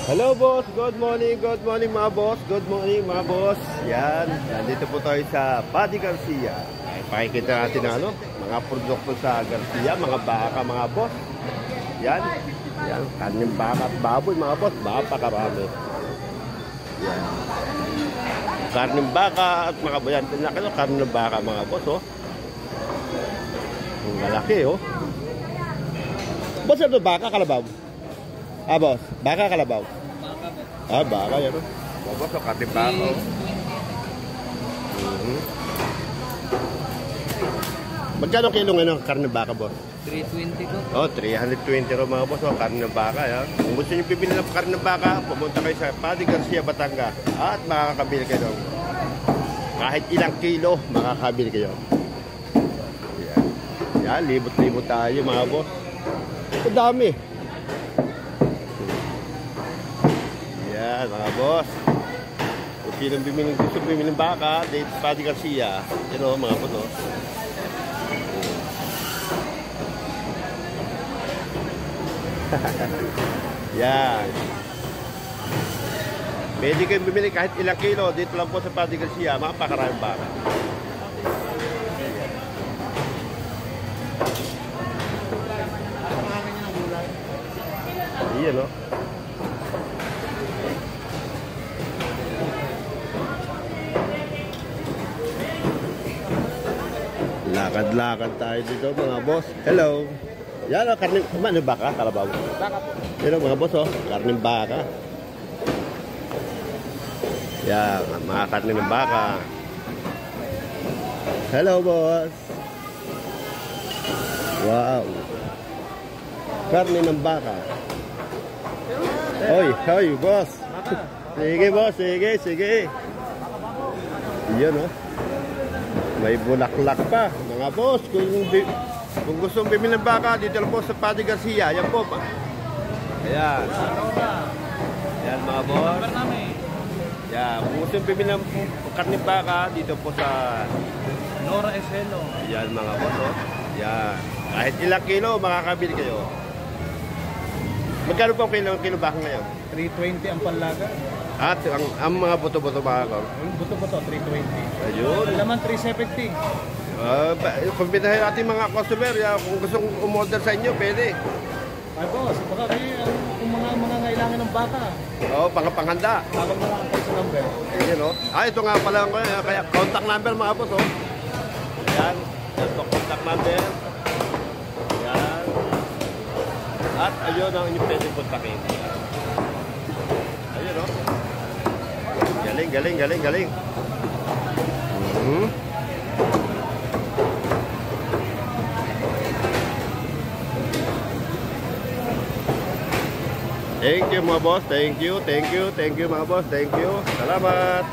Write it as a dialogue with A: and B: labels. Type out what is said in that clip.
A: Hello boss, good morning mga boss, good morning mga boss. Yan, nandito po tayo sa Paddy Garcia. Ay, pakikita natin na mga produkto sa Garcia, mga baka mga boss. Yan, yan, kaning baka at baboy mga boss, napakarami. Yan, karning baka at mga bayan, karning baka mga boss, oh. Ang malaki, oh. Boss, ano baka kalabaw? Ah, boss, baka kalabaw? Ah, baka yan, oh. Boss, oh, karning baka, oh. Magkano kilo ngayon ang karne baka, boss?
B: 320 ko.
A: Oh, 320 ro mga boss, oh, karne baka, yan. Kung gusto niyo bibili ng karne baka, pumunta kayo sa Paddy Garcia, Batangas at makakabili kayo. Kahit ilang kilo, makakabili kayo. Yan. Yan, libot-libot tayo mga boss. Ito dami. Yan, mga boss. Kung sinong gusto bumili ng baka, dito sa Paddy Garcia, yan o, mga boss, oh. Yan. Pwede kayong bumili kahit ilang kilo. Dito lang po sa Paddy Garcia. Mapakaraming baka. Iyan, no? Lakad-lakad tayo dito mga boss. Hello. Yan o, karning, ano baka? Kalabaw? Baka po. Yan o mga boss o, karning baka. Yan, mga karning ng baka. Hello boss. Wow. Karning ng baka. Hoy, hoy boss. Sige boss, sige. Yan o. May bulaklak pa. Mga boss, kung gusto mong bumili ng baka, dito lang po sa Paddy Garcia. Yan po. Ayan. Ayan mga boss. Yan. Kung gusto mong bumili ng karning baka, dito po sa
B: Nora Eselo.
A: Ayan mga boss. Oh. Yan. Kahit ilang kilo, makakabili kayo. Magkano po ang kilo baka ngayon?
B: 320 ang panlaga.
A: At ang mga buto-buto baka ko?
B: Ang buto-buto, 320.
A: Ayun.
B: Ang laman, 370.
A: Kumpitahin natin mga customer, kung gusto umorder sa inyo, pwede.
B: Ay boss, baka kayo kung mga ngailangan ng baka.
A: Oo, panghanda.
B: Tawag na lang ang sa number.
A: Ayan, oh. Ito nga pala ko, kaya contact number mga boss, oh. Ayan, ito contact number. Ayan. At ayun ang inyong pwede kontakin. Ayun, oh. Galing. Thank you mga boss, thank you mga boss, thank you. Salamat.